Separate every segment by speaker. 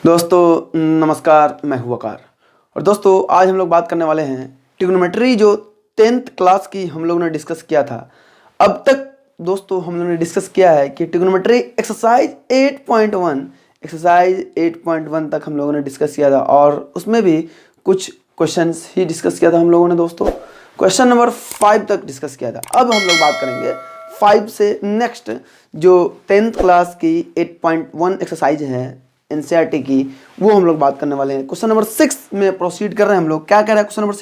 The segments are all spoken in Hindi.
Speaker 1: दोस्तों नमस्कार, मैं हूँ वकार। और दोस्तों आज हम लोग बात करने वाले हैं ट्रिग्नोमेट्री जो 10th क्लास की हम लोगों ने डिस्कस किया था। अब तक दोस्तों हम लोगों ने डिस्कस किया है कि ट्रिग्नोमेट्री एक्सरसाइज 8.1 तक हम लोगों ने डिस्कस किया था और उसमें भी कुछ क्वेश्चंस ही डिस्कस किया था हम लोगों ने। दोस्तों क्वेश्चन नंबर 5 तक डिस्कस किया था। अब हम लोग बात करेंगे 5 से नेक्स्ट जो 10th क्लास की 8.1 एक्सरसाइज है एनसीईआरटी की, वो हम लोग बात करने वाले हैं। क्वेश्चन नंबर 6 में प्रोसीड कर रहे हैं हम लोग। क्या कह रहा है क्वेश्चन नंबर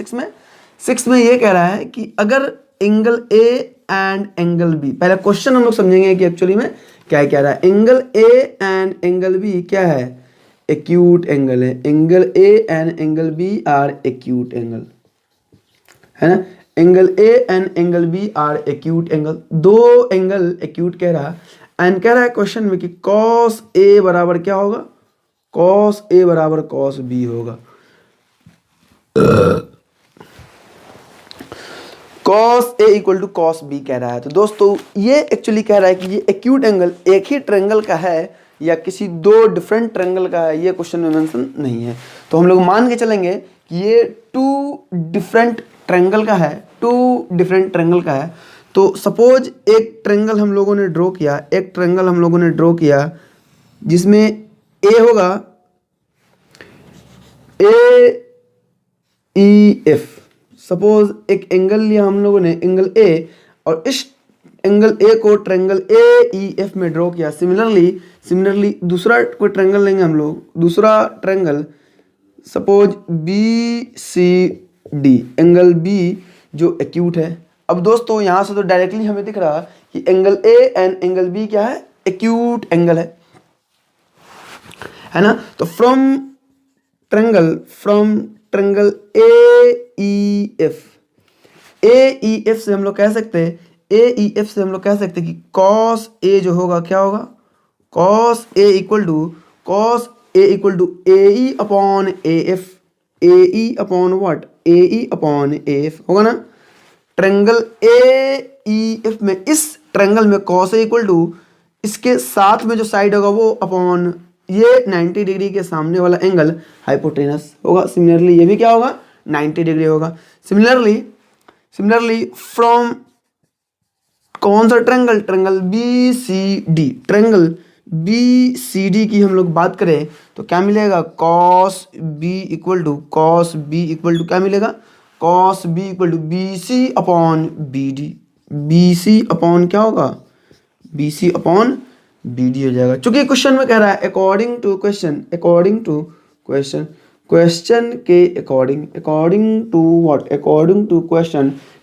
Speaker 1: 6 में ये कह रहा है कि अगर angle A and angle B, पहले क्वेश्चन हम लोग समझेंगे कि एक्चुअली में क्या कह रहा है। Angle A and angle B क्या है? एक्यूट एंगल है। Angle A and angle B are acute angle, है ना। Angle A and angle B are acute angle, दो एंगल एक्यूट कह रहा है। एंड कह रहा है क्वेश्चन में कि कॉस ए बराबर क्या होगा? कॉस ए बराबर कॉस बी होगा। Cos A equal to cos B कह रहा है। तो दोस्तों ये एक्चुअली कह रहा है कि ये एक्यूट एंगल एक ही ट्रायंगल का है या किसी दो डिफरेंट ट्रायंगल का है, ये क्वेश्चन में मेंशन नहीं है। तो हम लोग मान के चलेंगे कि ये टू डिफरेंट ट्रायंगल का है, टू डिफरेंट ट्रायंगल का है। तो सपोज एक ट्रायंगल हम लोगों ने ड्रॉ किया, एक ट्रायंगल हम लोगों ने ड्रॉ किया जिसमें ए होगा ए ई एफ। सपोज एक एंगल लिया हम लोगों ने, एंगल ए, और इस एंगल ए को ट्रायंगल ए ई एफ में ड्रॉ किया। सिमिलरली दूसरा कोई ट्रायंगल लेंगे हम लोग, दूसरा triangle suppose B C D, angle B जो एक्यूट है। अब दोस्तों यहाँ से तो डायरेक्टली हमें दिख रहा कि angle A and angle B क्या है? एक्यूट एंगल है ना। तो from triangle A E F, A E F से हम लोग कह सकते हैं, ए ई एफ से हम लोग कह सकते हैं कि कॉस ए जो होगा क्या होगा? Cos A equal to A E upon A F, A E upon what? A E upon A F होगा ना। ट्रायंगल ए ई एफ में, इस ट्रायंगल में कॉस ए इक्वल टू इसके साथ में जो साइड होगा वो अपॉन ये 90 डिग्री के सामने वाला एंगल हाइपोटेनस होगा। सिमिलरली ये भी क्या होगा? 90 डिग्री होगा। सिमिलरली फ्रॉम कौन सा triangle? Triangle B C D, triangle B C D की हम लोग बात करें तो क्या मिलेगा? कॉस बी इक्वल टू क्या मिलेगा? Cos B equal to B C upon B D. B C upon क्या होगा? B C upon B D हो जाएगा। चूंकि क्वेश्चन में कह रहा है अकॉर्डिंग टू क्वेश्चन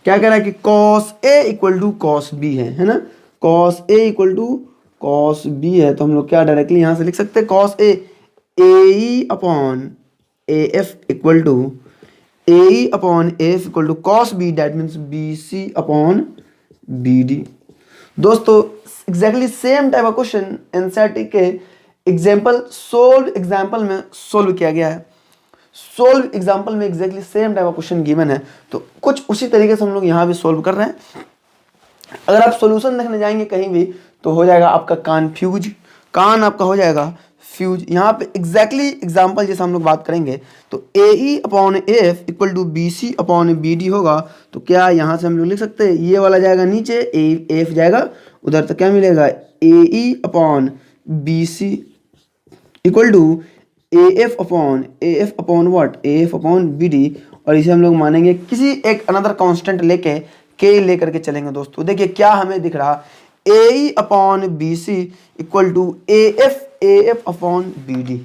Speaker 1: क्या कह रहा है कि cos A equal to cos B है ना। cos A equal to cos B है, तो हम लोग क्या डायरेक्टली यहाँ से लिख सकते हैं cos A AE upon AF equal to AE upon AF equal to cos B, that means BC upon BD। दोस्तों exactly same type of question NCERT के एग्जाम्पल में सोल्व किया गया है। सोल्व एग्जाम्पल में exactly same type of question given है, तो कुछ उसी तरीके से हम लोग यहाँ भी सोल्व कर रहे हैं। अगर आप सॉल्यूशन देखने जाएंगे कहीं भी तो हो जाएगा आपका कान आपका हो जाएगा फ्यूज। यहाँ पे एग्जैक्टली एग्जाम्पल जैसे हम लोग बात करेंगे तो A E upon F equal to B C upon B D होगा। तो क्या यहाँ से हम लोग लिख सकते हैं, ये वाला जाएगा नीचे, ए एफ जाएगा उधर, तो क्या मिलेगा? A E upon B C equal to A F upon what? A F upon B D. और इसे हम लोग मानेंगे किसी एक अनदर कांस्टेंट लेकर के चलेंगे। दोस्तों देखिए क्या हमें दिख रहा, A E upon B C equal to A F upon B D.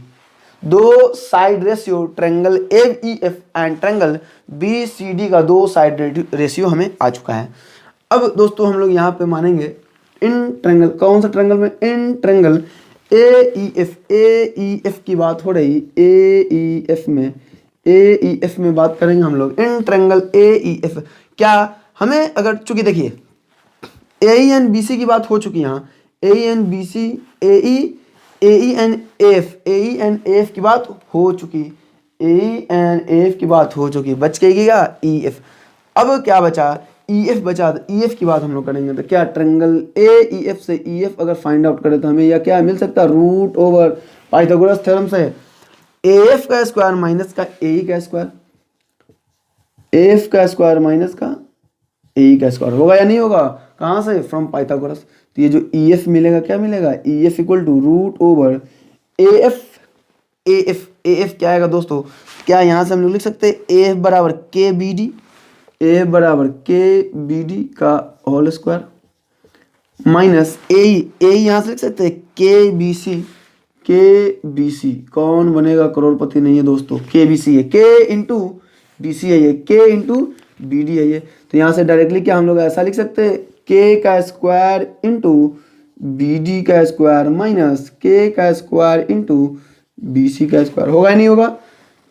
Speaker 1: दो side ratio triangle A E F and triangle B C D का दो साइड रेशियो हमें आ चुका है। अब दोस्तों हम लोग यहाँ पे मानेंगे इन ट्रायंगल, कौन सा ट्रायंगल में? In triangle A E F की बात हो रही, ए ई एफ में बात करेंगे हम लोग। In triangle A E F क्या हमें, अगर चूंकि देखिए ए ई एन बी सी की बात हो चुकी, यहाँ ए ई एन बी सी, ए ई एन एफ की बात हो चुकी, बच गएगा ई एफ। अब क्या बचा? ई एफ बचा। तो ई एफ की बात हम लोग करेंगे तो क्या ट्रायंगल ए ई एफ से ई एफ अगर फाइंड आउट करें तो हमें या क्या मिल सकता है? रूट ओवर पाइथागोरस थ्योरम से AF का स्क्वायर माइनस का AE का स्क्वायर, AF का स्क्वायर माइनस का AE का स्क्वायर होगा या नहीं होगा? कहाँ से? From Pythagoras. तो ये जो EF मिलेगा क्या मिलेगा? EF equal to root over AF। AF क्या आएगा दोस्तों? क्या यहाँ से हम लोग लिख सकते हैं AF बराबर KBD, AF बराबर KBD का होल स्क्वायर माइनस AE यहाँ से लिख सकते हैं KBC। KBC कौन बनेगा करोड़पति? नहीं है दोस्तों, KBC है, K इंटू BC है ये, K इंटू BD है ये। तो यहाँ से डायरेक्टली क्या हम लोग ऐसा लिख सकते हैं K का स्क्वायर इंटू BD का स्क्वायर माइनस K का स्क्वायर इंटू BC का स्क्वायर। होगा या नहीं होगा?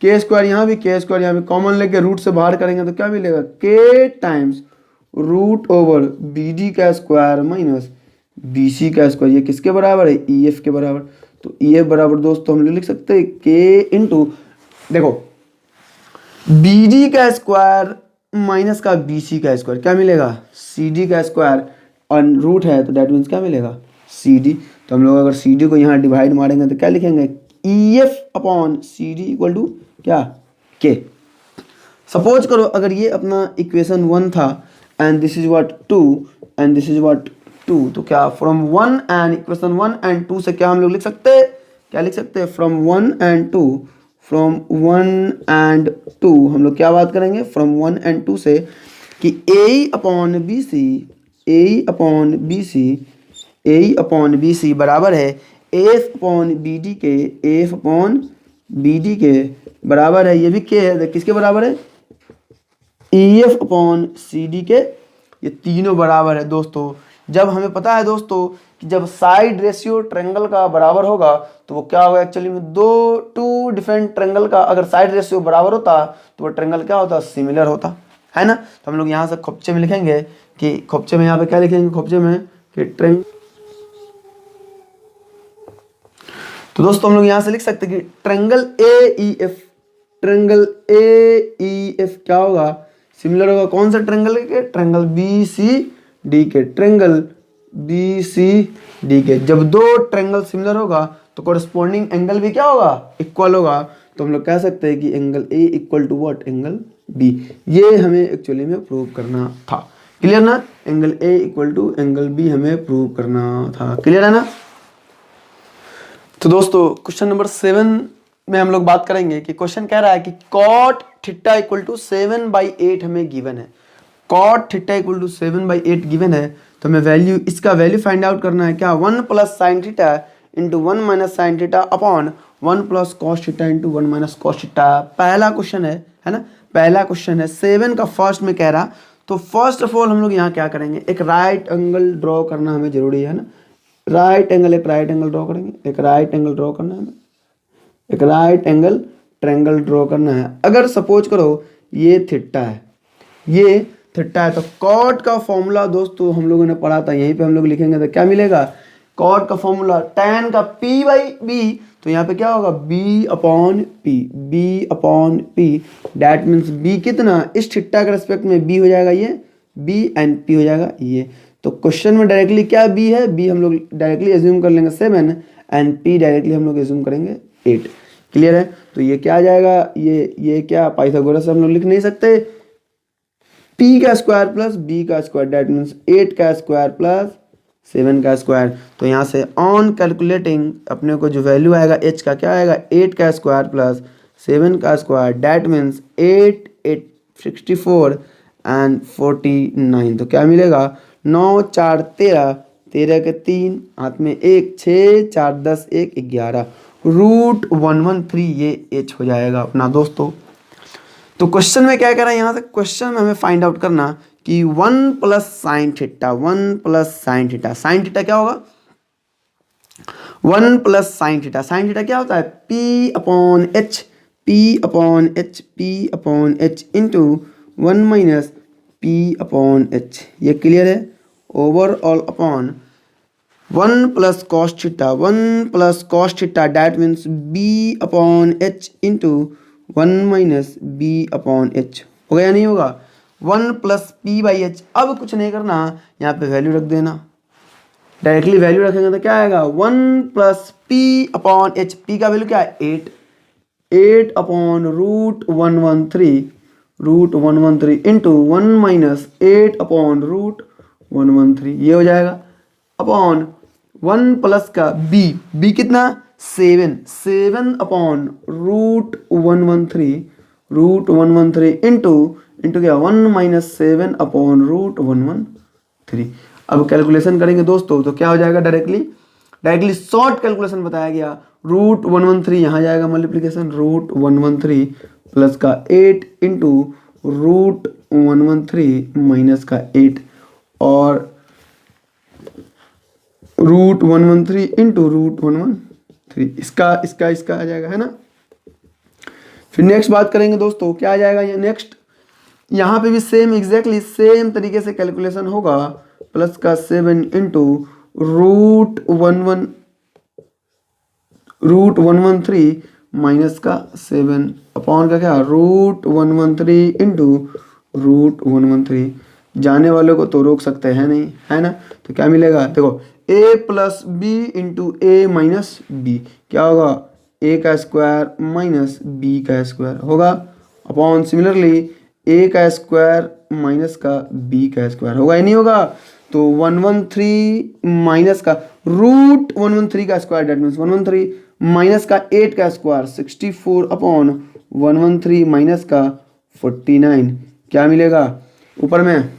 Speaker 1: K स्क्वायर यहाँ भी, K स्क्वायर यहाँ भी कॉमन लेके रूट से बाहर करेंगे तो क्या मिलेगा? K times root over BD का स्क्वायर माइनस BC का स्क्वायर। ये किसके बराबर है? EF के बराबर। तो EF बराबर दोस्तों हम लोग लिख सकते हैं K इंटू, देखो BD का स्क्वायर माइनस का BC का स्क्वायर क्या मिलेगा? CD का स्क्वायर और रूट है तो डेट मीन्स क्या मिलेगा? CD। तो हम लोग अगर CD को यहाँ डिवाइड मारेंगे तो क्या लिखेंगे? EF upon CD equal to क्या? K। सपोज करो अगर ये अपना इक्वेशन 1 था and this is what 2 and this is what 2, तो क्या फ्रॉम 1 एंड इक्वेशन 1 एंड 2 से क्या हम लोग लिख सकते हैं? क्या लिख सकते हैं? फ्रॉम 1 एंड 2, फ्रॉम 1 एंड 2 हम लोग क्या बात करेंगे? फ्रॉम 1 एंड 2 से कि AE upon BC, AE upon BC, AE upon BC बराबर है AF अपॉन BD के, AF अपॉन BD के बराबर है, ये भी K है, किसके बराबर है? EF अपॉन CD के। ये तीनों बराबर है दोस्तों। जब हमें पता है दोस्तों कि जब साइड रेशियो ट्रायंगल का बराबर होगा तो वो क्या होगा? एक्चुअली में टू डिफरेंट ट्रायंगल का अगर साइड रेशियो बराबर होता तो वो ट्रायंगल क्या होता? सिमिलर होता है ना। तो हम लोग यहाँ से खोपचे में लिखेंगे कि खोपचे में यहाँ पे क्या लिखेंगे? खोपचे में कि ट्रायंगल। तो दोस्तों हम लोग यहाँ से लिख सकते हैं कि ट्रायंगल AEF, ट्रायंगल AEF क्या होगा? सिमिलर होगा कौन सा ट्रायंगल के? ट्रायंगल BCD के, ट्रायंगल BCD के। जब दो ट्रायंगल सिमिलर होगा तो कोरस्पॉन्डिंग एंगल भी क्या होगा? इक्वल होगा। तो हम लोग कह सकते हैं कि angle A equal to what? Angle B। ये हमें एक्चुअली में प्रूव करना था। क्लियर ना? Angle A equal to angle B हमें प्रूव करना था। क्लियर है ना? तो दोस्तों क्वेश्चन नंबर 7 में हम लोग बात करेंगे कि क्वेश्चन कह रहा है कि cot थीटा इक्वल टू 7/8 हमें गिवन है। cot theta equal to 7/8 given है तो हमें वैल्यू, इसका वैल्यू फाइंड आउट करना है क्या? 1 plus sine theta into 1 minus sine theta upon 1 plus cos theta into 1 minus cos theta. पहला क्वेश्चन है ना? पहला क्वेश्चन है 7 का फर्स्ट में कह रहा। तो फर्स्ट ऑफ ऑल हम लोग यहाँ क्या करेंगे? एक राइट एंगल ड्रॉ करना हमें जरूरी है ना। राइट एंगल, एक राइट एंगल ड्रॉ करेंगे, एक राइट एंगल ड्रॉ करना है, एक राइट एंगल ट्रायंगल ड्रॉ करना है। अगर सपोज करो ये थीटा है, ये थीटा है, तो कॉट का फॉर्मूला दोस्तों हम लोगों ने पढ़ा था, यहीं पे हम लोग लिखेंगे तो क्या मिलेगा? कॉट का फॉर्मूला tan का P/B, तो यहाँ पे क्या होगा? B upon P, B upon P। That means B कितना? इस थीटा के रेस्पेक्ट में B हो जाएगा ये, B एंड P हो जाएगा ये। तो क्वेश्चन में डायरेक्टली क्या B है? B हम लोग डायरेक्टली एज्यूम कर लेंगे 7 एंड P डायरेक्टली हम लोग एज्यूम करेंगे 8। क्लियर है? तो ये क्या आ जाएगा? ये क्या पाइथागोरस से हम लोग लिख नहीं सकते? P का स्क्वायर प्लस B का स्क्वायर, डैट मीन्स 8 का स्क्वायर प्लस 7 का स्क्वायर। तो यहाँ से ऑन कैलकुलेटिंग अपने को जो वैल्यू आएगा H का क्या आएगा? 8 का स्क्वायर प्लस 7 का स्क्वायर, डैट मीन्स 8, 8, 64 एंड 49। तो क्या मिलेगा? 9, 4, 13, 13 के 3 हाथ में 1, 6, 4, 10, 1, 11 रूट 113 ये H हो जाएगा अपना दोस्तों। तो क्वेश्चन में क्या कह रहा है? यहाँ से क्वेश्चन में हमें फाइंड आउट करना कि 1 plus sine theta, 1 plus sine theta, sine theta क्या होगा? 1 plus sine theta, sine theta क्या होता है? P upon H, P upon H, P upon H into 1 minus P upon H। ये क्लियर है? Overall upon 1 plus cos theta, 1 plus cos theta, that means B upon H into 1 minus B upon H। होगा या नहीं होगा? 1 प्लस P/H। अब कुछ नहीं करना, यहाँ पे वैल्यू रख देना। डायरेक्टली वैल्यू रखेंगे तो क्या आएगा? 1 plus P upon H। P का वैल्यू क्या है? 8। 8 अपॉन √113 इंटू 1 माइनस 8 अपॉन √113, ये हो जाएगा अपॉन 1 प्लस का बी कितना 7 अपॉन √113 इंटू क्या 1 माइनस 7 अपॉन √113। अब कैलकुलेशन करेंगे दोस्तों तो क्या हो जाएगा, डायरेक्टली शॉर्ट कैलकुलेशन बताया गया। √113 यहाँ जाएगा मल्टीप्लीकेशन, √113 प्लस का 8 इंटू √113 माइनस का 8 और √113 इंटू √113, इसका आ जाएगा, है ना। फिर नेक्स्ट बात करेंगे दोस्तों, क्या आ जाएगा ये नेक्स्ट, यहाँ पे भी सेम एग्जैक्टली सेम तरीके से कैलकुलेशन होगा। प्लस का 7 इंटू √113 माइनस का 7 अपॉन का क्या √113 इंटू √113, जाने वाले को तो रोक सकते हैं नहीं, है ना। तो क्या मिलेगा, देखो a plus b into a minus b, क्या होगा a का स्क्वायर माइनस b का स्क्वायर होगा, अपॉन सिमिलरली a का स्क्वायर माइनस का b का स्क्वायर होगा, ही नहीं होगा। तो 113 माइनस का √113 का स्क्वायर, डेट मीन्स 113 माइनस का 8 का स्क्वायर 64 अपॉन 113 माइनस का 49, क्या मिलेगा, ऊपर में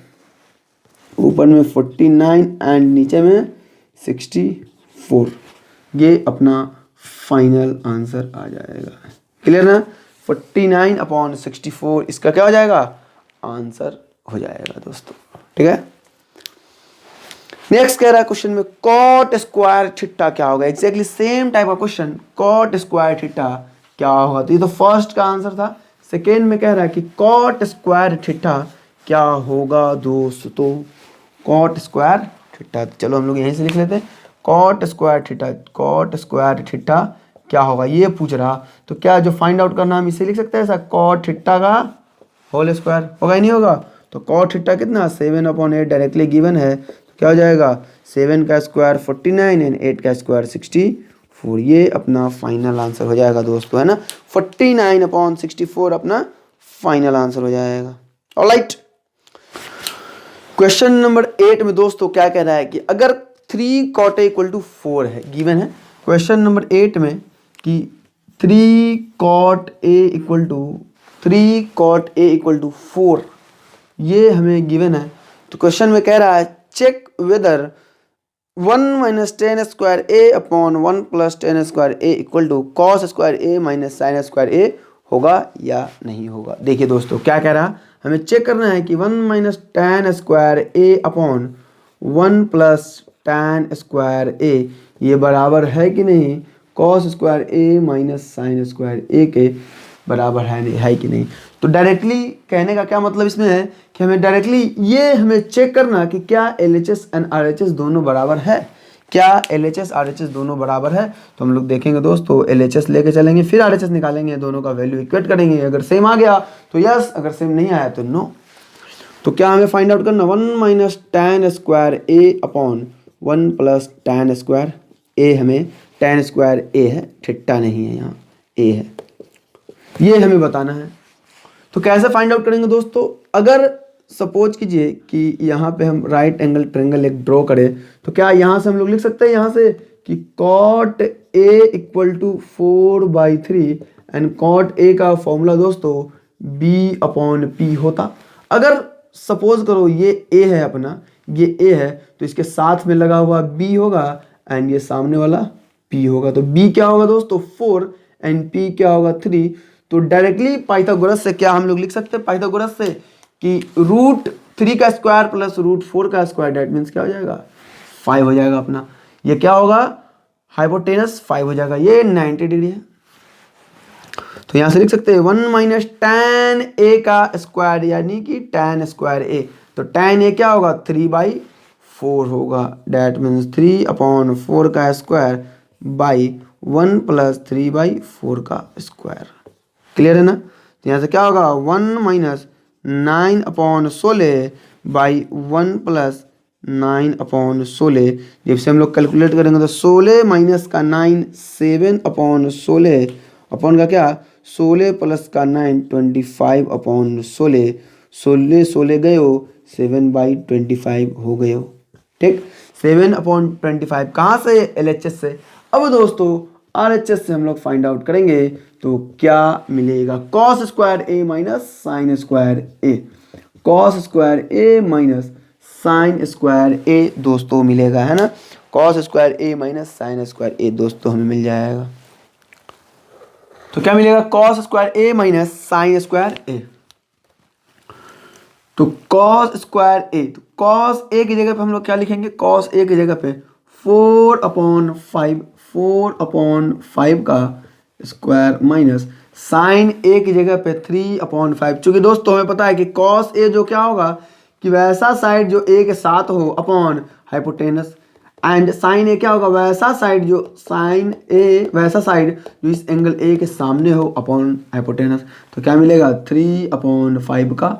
Speaker 1: 49 एंड नीचे में 64, ये अपना फाइनल आंसर आ जाएगा। क्लियर ना, 49 अपॉन 64 इसका क्या हो जाएगा, आंसर हो जाएगा दोस्तों, ठीक है। नेक्स्ट कह रहा है क्वेश्चन में कॉट स्क्वायर थीटा क्या होगा, एग्जैक्टली सेम टाइप का क्वेश्चन, कॉट स्क्वायर थीटा क्या होगा। तो ये तो फर्स्ट का आंसर था। सेकेंड में कह रहा है कि कॉट स्क्वायर थीटा क्या होगा दोस्तों, कॉट स्क्वायर थीटा, चलो हम लोग यहीं से लिख लेते हैं, कॉट स्क्वायर थीटा क्या होगा, ये पूछ रहा। तो क्या जो फाइंड आउट करना हम इसे लिख सकते हैं ऐसा, कॉट थीटा का होल स्क्वायर होगा, ही नहीं होगा। तो कॉट थीटा कितना 7 अपॉन 8 डायरेक्टली गिवन है, तो क्या हो जाएगा 7 का स्क्वायर 49 एंड 8 का स्क्वायर 64, ये अपना फाइनल आंसर हो जाएगा दोस्तों, है ना। 49 अपॉन 64 अपना फाइनल आंसर हो जाएगा। ऑलराइट, क्वेश्चन नंबर 8 में दोस्तों क्या कह रहा है कि अगर 3 cot A इक्वल टू 4 है, गिवन है क्वेश्चन नंबर 8 में कि 3 cot A इक्वल टू 4, ये हमें गिवन है। तो क्वेश्चन में कह रहा है check whether 1 minus tan square A upon 1 plus tan square A equal to cos square A minus sine square A होगा या नहीं होगा। देखिए दोस्तों क्या कह रहा है, हमें चेक करना है कि 1 minus tan square A upon 1 plus tan square ए ये बराबर है कि नहीं cos square A minus sine square ए के बराबर है कि नहीं। तो डायरेक्टली कहने का क्या मतलब इसमें है कि हमें चेक करना कि क्या LHS एंड RHS दोनों बराबर है, क्या LHS RHS दोनों बराबर है। तो हम लोग देखेंगे दोस्तों, LHS लेके चलेंगे फिर RHS निकालेंगे, दोनों का वैल्यू इक्वेट करेंगे, अगर सेम आ गया तो यस, अगर सेम नहीं आया तो नो। तो क्या हमें फाइंड आउट करना 1 minus tan square A upon 1 plus tan square ए, हमें टेन स्क्वायर ए है, थीटा नहीं है, यहाँ ए है, ये हमें बताना है। तो कैसे फाइंड आउट करेंगे दोस्तों, अगर सपोज कीजिए कि यहाँ पे हम राइट एंगल ट्रायंगल एक ड्रॉ करें, तो क्या यहाँ से हम लोग लिख सकते हैं यहाँ से कि cot A equal to 4/3 and cot A का फॉर्मूला दोस्तों b अपॉन पी होता। अगर सपोज करो ये a है अपना, ये a है तो इसके साथ में लगा हुआ b होगा एंड ये सामने वाला p होगा। तो b क्या होगा दोस्तों 4 एंड p क्या होगा 3। तो डायरेक्टली पाइथागोरस से क्या हम लोग लिख सकते हैं, पाइथागोरस से कि √3 का स्क्वायर प्लस √4 का स्क्वायर, डेट मीन्स क्या हो जाएगा 5 हो जाएगा अपना। ये क्या होगा हाइपोटेनस 5 हो जाएगा, ये 90 डिग्री है। तो यहाँ से लिख सकते हैं 1 माइनस टेन ए का स्क्वायर यानी कि टेन स्क्वायर ए। तो टेन ए क्या होगा 3/4 होगा, डेट मीन्स 3 अपॉन 4 का स्क्वायर बाई 1 प्लस 3/4 का स्क्वायर। क्लियर है ना। तो यहाँ से क्या होगा 1 minus 9 upon 16 by 1 plus 9 upon 16। जब से हम लोग कैलकुलेट करेंगे तो 16 माइनस का 9 7 अपॉन 16 अपॉन का क्या 16 प्लस का 9 25 अपॉन 16 16 16 गए हो 7/25 हो गए हो। ठीक 7/25 कहाँ से LHS से। अब दोस्तों RHS से हम लोग फाइंड आउट करेंगे तो क्या मिलेगा cos square A minus sine square A cos square A minus sine square ए दोस्तों मिलेगा है ना। Cos square A minus sine square ए दोस्तों हमें मिल जाएगा। तो क्या मिलेगा cos square A minus sine square ए। तो कॉस स्क्वायर ए तो कॉस ए की जगह पे हम लोग क्या लिखेंगे कॉस ए की जगह पे 4/5 का स्क्वायर माइनस साइन ए की जगह पे 3/5। चूंकि दोस्तों हमें पता है कि कॉस ए जो क्या होगा कि वैसा साइड जो ए के साथ हो अपॉन हाइपोटेनस एंड साइन ए क्या होगा वैसा साइड जो साइन ए वैसा साइड जो इस एंगल ए के सामने हो अपॉन हाइपोटेनस। तो क्या मिलेगा 3/5 का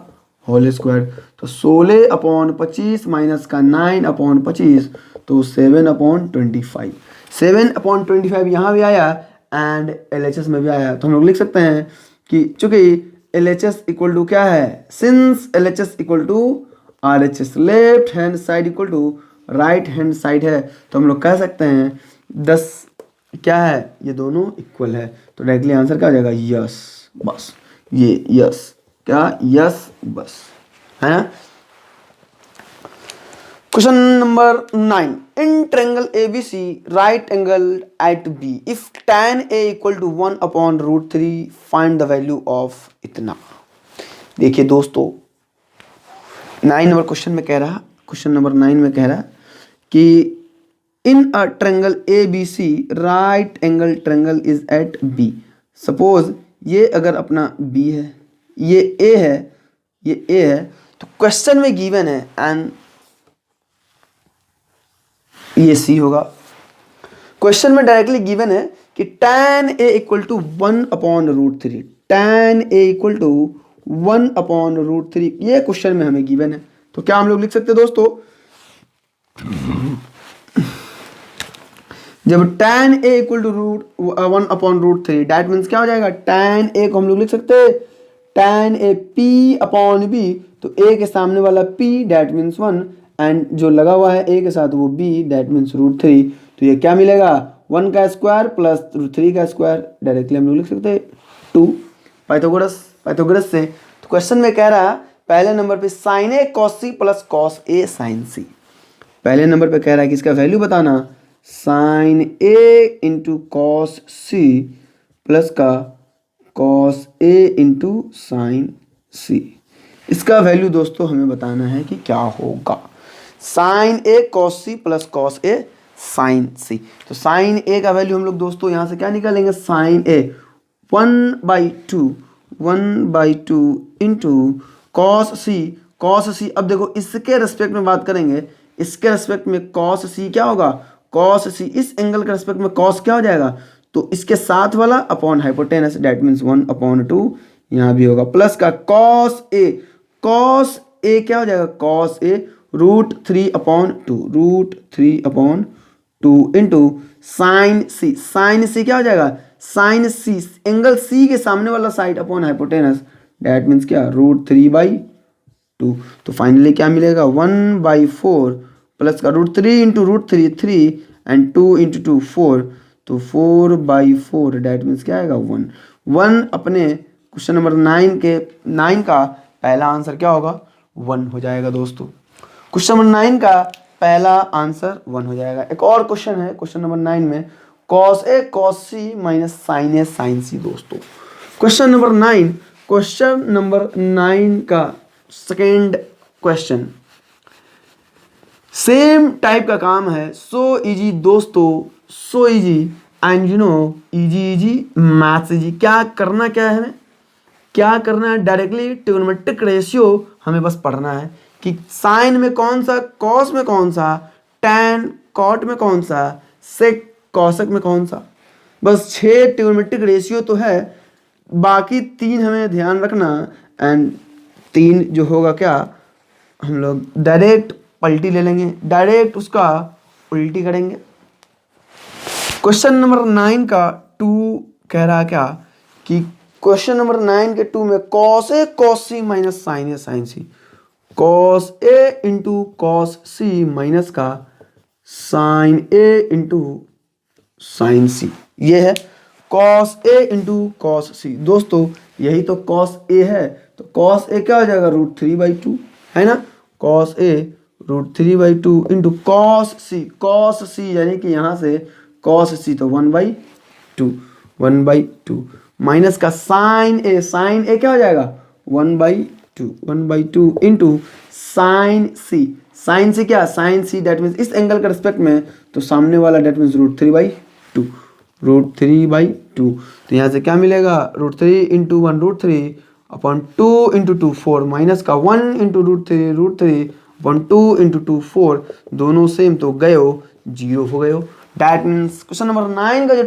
Speaker 1: होल स्क्वायर। तो 16/25 माइनस का 9/25 तो 7/25 7/25 यहाँ भी आया एंड LHS में भी आया। तो हम लोग लिख सकते हैं कि चूंकि LHS इक्वल टू क्या है since LHS equal to RHS left hand side equal to right hand side है तो हम लोग कह सकते हैं 10 क्या है ये दोनों इक्वल है। तो डायरेक्टली आंसर क्या हो जाएगा यस बस ये यस क्या यस बस है ना। Question number 9 in triangle ABC right angle at B if tan A equal to 1/√3 find the value of इतना। देखिए दोस्तों 9 नंबर क्वेश्चन में कह रहा क्वेश्चन नंबर 9 में कह रहा कि in a triangle ABC right angle triangle is at B। Suppose ये अगर अपना B है ये A है ये A है तो क्वेश्चन में गिवन है एंड ये C होगा। क्वेश्चन में डायरेक्टली गिवन है कि tan A equal to 1/√3 tan A equal to 1/√3 ये क्वेश्चन में हमें गिवन है। तो क्या हम लोग लिख सकते हैं दोस्तों जब tan A equal to 1/√3 that means क्या हो जाएगा tan A को हम लोग लिख सकते हैं tan A P/B। तो A के सामने वाला P डैट मीन्स 1 एंड जो लगा हुआ है A के साथ वो B डैट मीन्स √3। तो ये क्या मिलेगा 1 का स्क्वायर प्लस √3 का स्क्वायर डायरेक्टली हम लोग लिख सकते हैं 2 पाइथागोरस से। तो क्वेश्चन में कह रहा है पहले नंबर पे sine A cos C plus cos A sin C। पहले नंबर पे कह रहा है कि इसका वैल्यू बताना sine A into cos C plus का cos A into sine C। इसका वैल्यू दोस्तों हमें बताना है कि क्या होगा sine A cos C plus cos A sin C। तो साइन A का वैल्यू हम लोग दोस्तों यहाँ से क्या निकालेंगे sine A 1/2 into cos C। अब देखो इसके रेस्पेक्ट में बात करेंगे इसके रेस्पेक्ट में cos C क्या होगा cos C इस एंगल के रेस्पेक्ट में cos क्या हो जाएगा तो इसके साथ वाला अपॉन हाइपोटेनस डैट मीन्स 1/2 यहाँ भी होगा प्लस का cos A क्या हो जाएगा cos A √3/2 into sine C क्या हो जाएगा साइन C एंगल C के सामने वाला side upon hypotenuse that means क्या √3/2। तो फाइनली क्या मिलेगा 1/4 प्लस का √3 इंटू √3 3 एंड 2 इंटू 2 4। तो 4/4 डैट मीन्स क्या आएगा 1 अपने क्वेश्चन नंबर 9 का पहला आंसर क्या होगा 1 हो जाएगा दोस्तों। क्वेश्चन नंबर 9 का पहला आंसर 1 हो जाएगा। एक और क्वेश्चन है क्वेश्चन नंबर 9 में cos A cos C minus sine A sine C दोस्तों। क्वेश्चन नंबर 9 का सेकेंड क्वेश्चन सेम टाइप का काम है सो इजी दोस्तों so easy and you know easy maths easy. क्या करना है हमें क्या करना है डायरेक्टली ट्रिग्नोमेट्रिक रेशियो हमें बस पढ़ना है कि साइन में कौन सा कॉस में कौन सा टैन कॉट में कौन सा सेक कॉसेक में कौन सा। बस 6 ट्रिग्नोमेट्रिक रेशियो तो है बाकी 3 हमें ध्यान रखना एंड 3 जो होगा क्या हम लोग डायरेक्ट पलटी ले लेंगे डायरेक्ट उसका उल्टी करेंगे। क्वेश्चन नंबर 9 का 2 कह रहा क्या कि क्वेश्चन नंबर 9 के 2 में cos A cos C minus sign A sign C, cos A into cos C minus का साइन ए इंटू साइन सी, ये है कॉस ए इंटू कॉस सी। दोस्तों यही तो कॉस ए है, तो कॉस ए क्या हो जाएगा √3/2 है ना, कॉस ए √3/2 इंटू कॉस सी यानी कि यहाँ से कॉस सी तो 1/2 माइनस का साइन ए क्या हो जाएगा 1/2 इंटू साइन सी क्या, साइन सी डेट मीन्स इस एंगल का रिस्पेक्ट में, तो सामने वाला डेट मीन्स √3/2 तो यहाँ से क्या मिलेगा √3 इंटू 1 √3 अपॉन 2 इंटू 2 4 माइनस का 1 इंटू √3 अपॉन 2 इंटू 2 4, दोनों सेम तो गए हो 0 हो गए हो। डैट मीन्स क्वेश्चन नंबर 9 का जो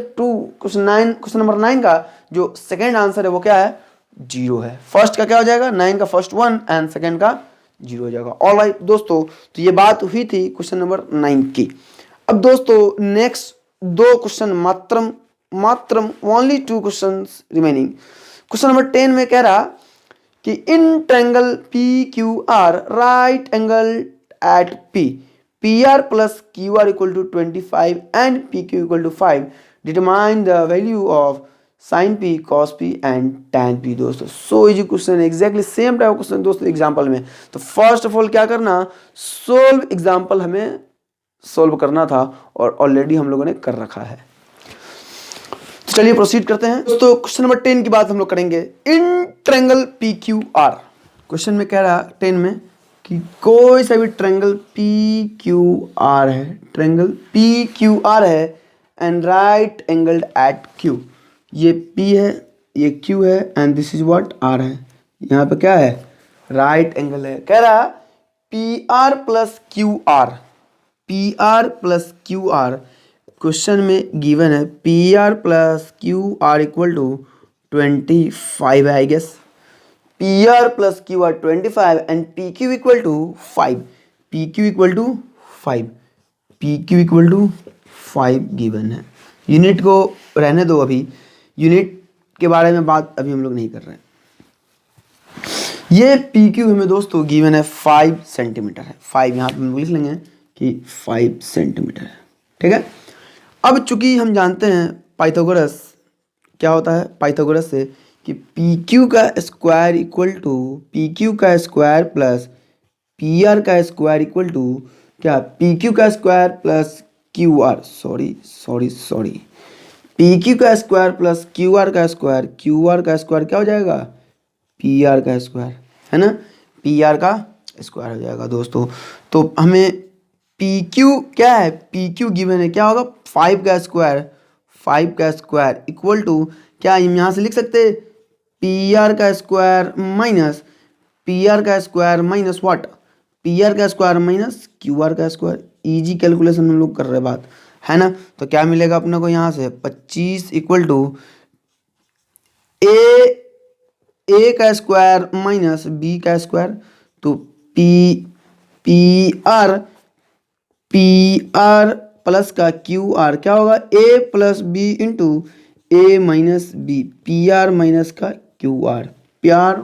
Speaker 1: क्वेश्चन नंबर 9 का जो सेकेंड आंसर है वो क्या है 0 है। फर्स्ट का क्या हो जाएगा 9 का फर्स्ट 1 एंड सेकेंड का 0 हो जाएगा। ऑलराइट दोस्तों, तो ये बात हुई थी क्वेश्चन नंबर 9 की। अब दोस्तों नेक्स्ट 2 क्वेश्चन मात्रम only 2 question remaining. Question number 10 में कह रहा कि in triangle PQR right angle at PR plus QR equal to 25 and PQ equal to 5, determine the value of sin P, cos P and tan P। दोस्तों so easy question, exactly same type question दोस्तों एग्जाम्पल में। तो फर्स्ट ऑफ ऑल क्या करना, सोल्व एग्जाम्पल हमें सोल्व करना था और ऑलरेडी हम लोगों ने कर रखा है। तो चलिए प्रोसीड करते हैं दोस्तों। क्वेश्चन नंबर 10 की बात हम लोग करेंगे। इन ट्रायंगल PQR, क्वेश्चन में कह रहा 10 में कि कोई सा भी ट्रायंगल PQR है, ट्रायंगल PQR है and right angled at Q। ये P है, ये Q है and this is what R है। यहाँ पे क्या है राइट एंगल है। कह रहा PR प्लस QR, क्वेश्चन में गिवन है PR plus QR equal to 25 है I guess. PR plus QR 25 and PQ equal to 5, PQ equal to 5 given है। यूनिट को रहने दो, अभी यूनिट के बारे में बात अभी हम लोग नहीं कर रहे हैं। ये PQ हमें दोस्तों गिवन है 5 सेंटीमीटर है। 5 यहाँ पे हम लिख लेंगे कि 5 सेंटीमीटर है, ठीक है। अब चूंकि हम जानते हैं पाइथागोरस क्या होता है, पाइथागोरस से कि PQ का स्क्वायर इक्वल टू PQ का स्क्वायर प्लस PR का स्क्वायर इक्वल टू क्या, PQ का square plus QR sorry PQ का स्क्वायर प्लस QR का स्क्वायर क्या हो जाएगा PR का स्क्वायर, है ना, PR का स्क्वायर हो जाएगा दोस्तों। तो हमें PQ क्या है, PQ गिवन है क्या होगा 5 का स्क्वायर इक्वल टू क्या, हम यहाँ से लिख सकते हैं PR का स्क्वायर माइनस व्हाट, PR का स्क्वायर माइनस QR का स्क्वायर। इजी कैलकुलेशन हम लोग कर रहे हैं बात, है ना। तो क्या मिलेगा अपने को यहाँ से 25 इक्वल टू A का स्क्वायर माइनस B का स्क्वायर। तो PR प्लस का QR क्या होगा A plus B into A minus B, PR minus का QR, PR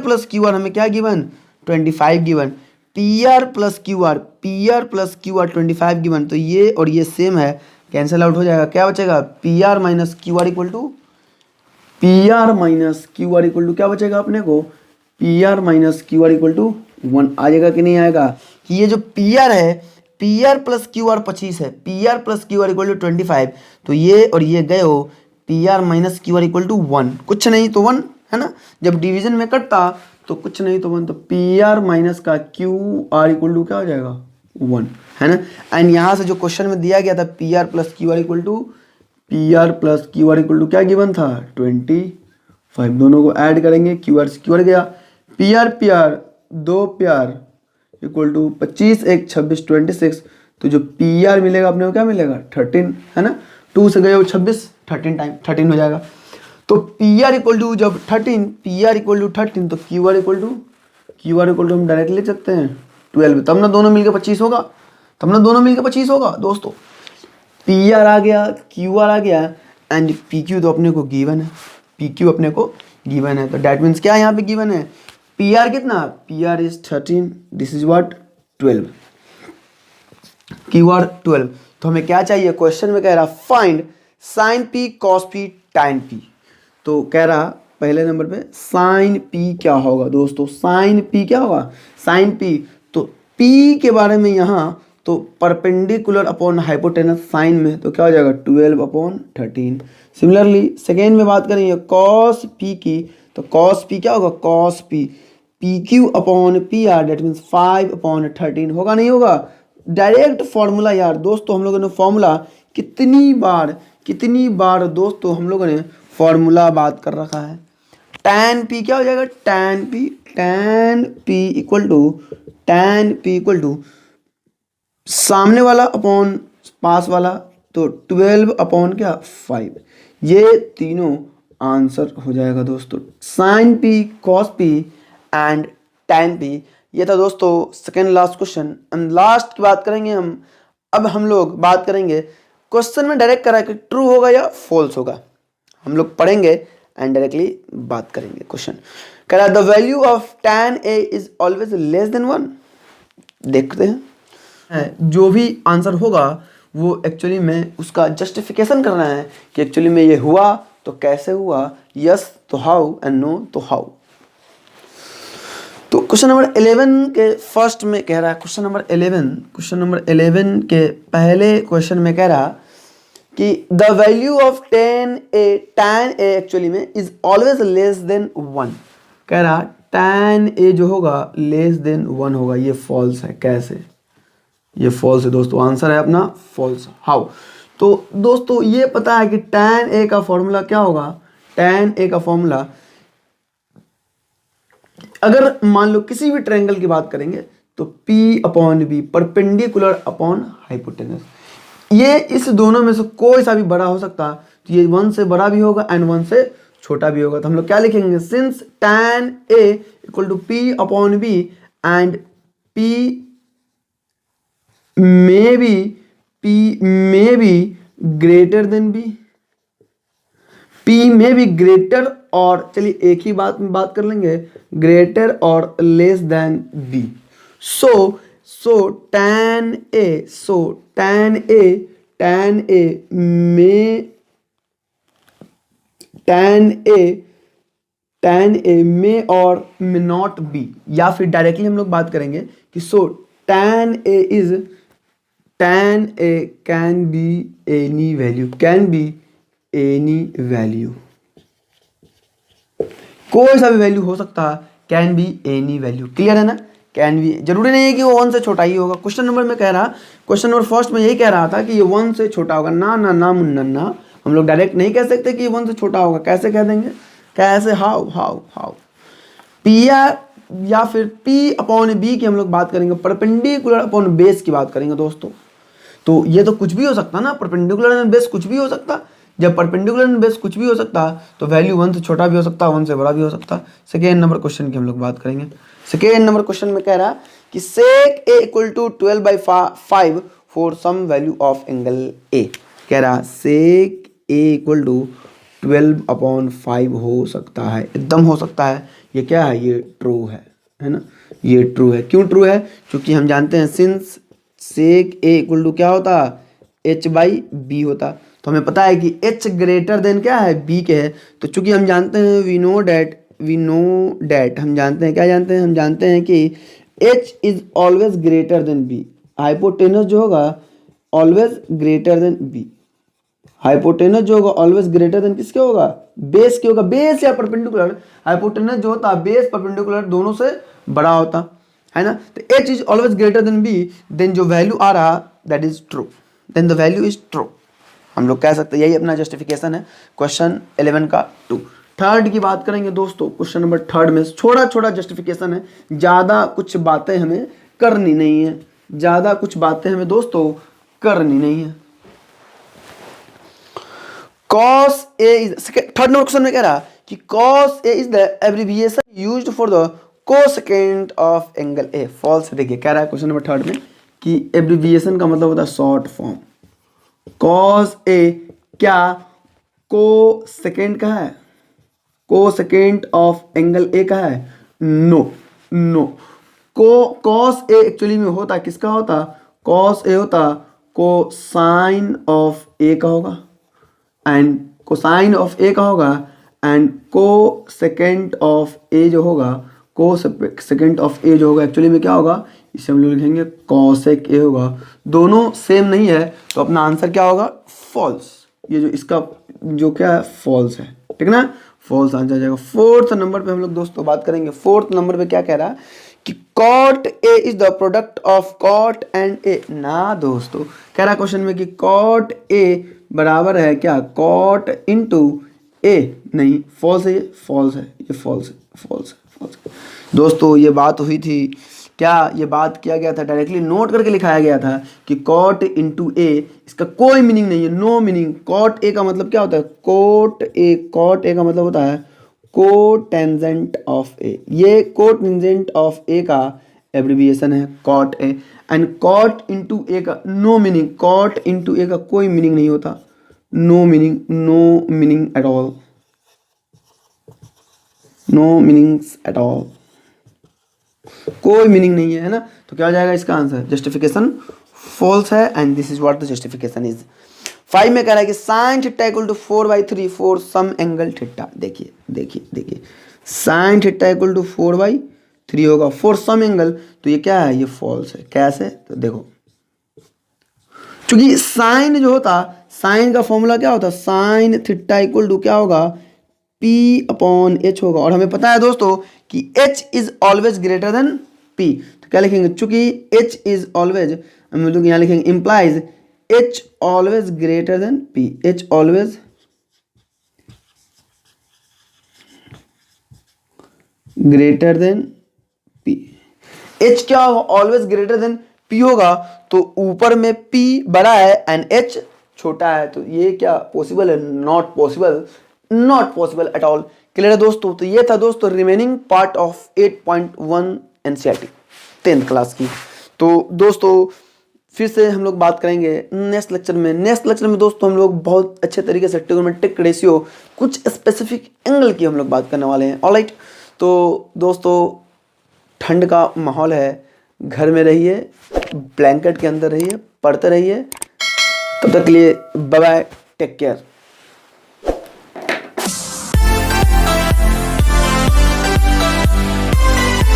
Speaker 1: प्लस QR हमें क्या given 25 given, PR plus QR 25 given. तो ये और ये सेम है, कैंसिल आउट हो जाएगा, क्या बचेगा PR minus QR equal to क्या बचेगा अपने को PR minus QR equal to 1 आ जाएगा कि नहीं आएगा। कि ये जो PR है PR प्लस QR 25 है, PR plus QR equal to 25, तो ये और ये गए हो PR minus QR equal to 1, कुछ नहीं तो 1, है ना। जब डिवीजन में कटता तो कुछ नहीं तो 1, तो PR माइनस का QR इक्वल टू क्या हो जाएगा 1, है ना। एंड यहाँ से जो क्वेश्चन में दिया गया था PR plus QR equal to क्या गिवन था 25, दोनों को ऐड करेंगे, QR से QR गया, PR 2 PR इक्वल टू 25 1 26 26, तो जो PR मिलेगा अपने को क्या मिलेगा 13, है ना। 2 से गए हो 26, 13 टाइम 13 हो जाएगा। तो PR इक्वल टू जब 13 तो QR इक्वल टू हम डायरेक्ट लिख सकते हैं 12, तब ना दोनों मिलकर 25 होगा दोस्तों। PR आ गया, QR आ गया एंड पी क्यू तो अपने को गिवन है, पी क्यू अपने को गिवन है, तो डैट मीन्स क्या यहाँ पे गिवन है, पी आर कितना, P R is 13, this is what 12, Q R 12। तो हमें क्या चाहिए, क्वेश्चन में कह रहा find sign P cos P टाइन पी। तो कह रहा पहले नंबर पे साइन पी क्या होगा दोस्तों, साइन पी क्या होगा, साइन पी। तो पी के बारे में यहाँ तो परपेंडिकुलर अपॉन हाइपोटेनस साइन में तो क्या हो जाएगा 12/13। सिमिलरली सेकेंड में बात करेंगे कॉस पी की, तो कॉस पी क्या होगा, cos P P Q upon P R that means 5/13 होगा, नहीं होगा, डायरेक्ट फॉर्मूला यार दोस्तों, हम लोगों ने फॉर्मूला कितनी बार दोस्तों हम लोगों ने फॉर्मूला बात कर रखा है। टैन पी क्या हो जाएगा, टैन पी इक्वल टू सामने वाला अपॉन पास वाला, तो 12 अपॉन क्या 5, ये तीनों आंसर हो जाएगा दोस्तों, sine P cos P and tan P. ये था दोस्तों second last question. And last की बात करेंगे हम, अब हम लोग बात करेंगे क्वेश्चन में डायरेक्ट करा कि ट्रू होगा या फॉल्स होगा, हम लोग पढ़ेंगे एंड डायरेक्टली बात करेंगे। क्वेश्चन कह रहा the value of tan a is always less than 1। देखते हैं जो भी आंसर होगा वो एक्चुअली में उसका जस्टिफिकेशन करना है कि एक्चुअली में ये हुआ तो कैसे हुआ, यस तो हाउ एंड नो तो हाउ। तो क्वेश्चन नंबर 11 के फर्स्ट में कह रहा है, क्वेश्चन नंबर 11 के पहले क्वेश्चन में कह रहा कि the value of tan a actually में इज ऑलवेज लेस देन 1। कह रहा tan a जो होगा लेस देन 1 होगा, ये फॉल्स है। कैसे, ये फॉल्स है दोस्तों, आंसर है अपना फॉल्स। हाउ, तो दोस्तों ये पता है कि tan a का फॉर्मूला क्या होगा, tan a का फॉर्मूला अगर मान लो किसी भी ट्रायंगल की बात करेंगे तो P upon B perpendicular upon hypotenuse, ये इस दोनों में से कोई सा भी बड़ा हो सकता, तो ये 1 से बड़ा भी होगा एंड 1 से छोटा भी होगा। तो हम लोग क्या लिखेंगे, since tan a equal to P upon B and P may be greater than B, P में भी ग्रेटर, और चलिए एक ही बात में बात कर लेंगे, ग्रेटर और less than B. So tan a में और मे नॉट बी, या फिर डायरेक्टली हम लोग बात करेंगे कि tan a can be any value, कोई सा भी वैल्यू हो सकता है, can be any value. Clear है ना, कैन बी, जरूरी नहीं है कि वो 1 से छोटा ही होगा। क्वेश्चन नंबर में कह रहा, क्वेश्चन नंबर फर्स्ट में यही कह रहा था कि ये 1 से छोटा होगा, ना मुन्ना ना, हम लोग डायरेक्ट नहीं कह सकते कि ये 1 से छोटा होगा। कैसे कह देंगे, कैसे, हाउ पी आर या फिर P अपॉन बी की हम लोग बात करेंगे, परपेंडिकुलर अपॉन बेस की बात करेंगे दोस्तों। तो ये तो कुछ भी हो सकता ना, परपेंडिकुलर एंड बेस कुछ भी हो सकता, जब परपेंडिकुलर एंड बेस कुछ भी हो सकता तो वैल्यू 1 से छोटा भी हो सकता, 1 से बड़ा भी हो सकता। सेकेंड नंबर क्वेश्चन की हम लोग बात करेंगे। सेकेंड नंबर क्वेश्चन में कह रहा कि sec a equal to 12/5 for some value of angle a। कह रहा सेक a इक्वल टू 12/5 हो सकता है, एकदम हो सकता है। ये क्या है, ये ट्रू है ना, ये ट्रू है। क्यों ट्रू है, क्योंकि हम जानते हैं since sec a equal to क्या होता, h/b होता, तो हमें पता है कि h ग्रेटर देन क्या है, b के है। तो चूंकि हम जानते हैं वी नो डैट हम जानते हैं, क्या जानते हैं, हम जानते हैं कि h is always greater than b, hypotenuse जो होगा always greater than b, hypotenuse जो होगा ऑलवेज ग्रेटर देन किसके होगा, बेस के होगा, बेस या परपेंडिकुलर। हाइपोटेनस जो होता है बेस परपेंडिकुलर दोनों से बड़ा होता है ना। तो h is always greater than b, then जो वैल्यू आ रहा that is true, then the value is true, हम लोग कह सकते हैं। यही अपना जस्टिफिकेशन है क्वेश्चन 11 का 2। थर्ड की बात करेंगे दोस्तों, क्वेश्चन नंबर थर्ड में छोटा जस्टिफिकेशन है, ज़्यादा कुछ बातें हमें करनी नहीं है, ज़्यादा कुछ बातें हमें दोस्तों करनी नहीं है। cos a is, third number question में कह रहा कि cos a is the abbreviation used for the cosecant of angle a। False. देखिए कह रहा है क्वेश्चन नंबर थर्ड में कि एब्रिविएशन का मतलब होता है शॉर्ट फॉर्म। cos a क्या को सेकेंड का है, को सेकेंड ऑफ एंगल ए का है, नो नो। को कॉस ए एक्चुअली में होता किसका होता, कॉस ए होता को साइन ऑफ ए का होगा, एंड कोसाइन ऑफ ए का होगा, एंड को सेकेंड ऑफ ए जो होगा, को सेकेंड ऑफ ए जो होगा एक्चुअली में क्या होगा, इसे हम लोग लिखेंगे कॉसेक ए होगा। दोनों सेम नहीं है तो अपना आंसर क्या होगा, फॉल्स। ये जो इसका जो क्या है फॉल्स है, ठीक ना, फॉल्स आंसर आ जाएगा। फोर्थ नंबर पे हम लोग दोस्तों बात करेंगे। फोर्थ नंबर पे क्या कह रहा है कि cot A is the product of cot and A. ना दोस्तों, कह रहा क्वेश्चन में कि कॉट ए बराबर है क्या, कॉट इनटू ए। नहीं, फॉल्स है, ये फॉल्स है, ये फॉल्स है, फॉल्स है, फॉल्स है। दोस्तों ये बात हुई थी क्या, ये बात किया गया था, डायरेक्टली नोट करके लिखाया गया था कि कॉट इंटू ए, इसका कोई मीनिंग नहीं है, नो मीनिंग। कॉट ए का मतलब क्या होता है, कोट ए, कॉट ए का मतलब होता है कोटेंजेंट ऑफ ए। ये कोटेंजेंट ऑफ ए का एब्रिविएशन है cot A, and cot into A का no meaning, cot into A का कोई मीनिंग नहीं होता, no meaning, no meaning at all, no meanings at all, कोई मीनिंग नहीं है, है ना। तो क्या हो जाएगा इसका आंसर, जस्टिफिकेशन फॉल्स है, and this is what the justification is. 5 में कह रहा है कि sine theta equal to 4/3 for some angle theta. देखिए देखिए देखिए, साइन थीटा इक्वल टू 4/3 होगा फॉर सम एंगल, तो ये क्या है, ये फॉल्स है। कैसे, तो देखो, क्योंकि साइन जो होता, साइन का फॉर्मूला क्या होता, साइन थीटा इक्वल टू क्या होगा, P/H होगा, और हमें पता है दोस्तों कि H is always greater then P। तो क्या लिखेंगे, चूंकि H इज ऑलवेज, हम लोग यहाँ लिखेंगे implies H always greater then P, H always greater then P। H क्या होगा, ऑलवेज ग्रेटर देन P होगा, तो ऊपर में P बड़ा है एंड H छोटा है, तो ये क्या पॉसिबल है, not possible, not possible at all. Clear है दोस्तों। तो ये था दोस्तों remaining part of 8.1 NCERT 10th class की। तो दोस्तों फिर से हम लोग बात करेंगे नेक्स्ट लेक्चर में। नेक्स्ट लेक्चर में दोस्तों हम लोग बहुत अच्छे तरीके से ट्रिगोनोमेट्रिक रेशियो, कुछ स्पेसिफिक एंगल की हम लोग बात करने वाले हैं। ऑलराइट, तो दोस्तों ठंड का माहौल है, घर में रहिए, ब्लैंकेट के अंदर रहिए, पढ़ते रहिए। तब तक के लिए बाय बाय, टेक केयर।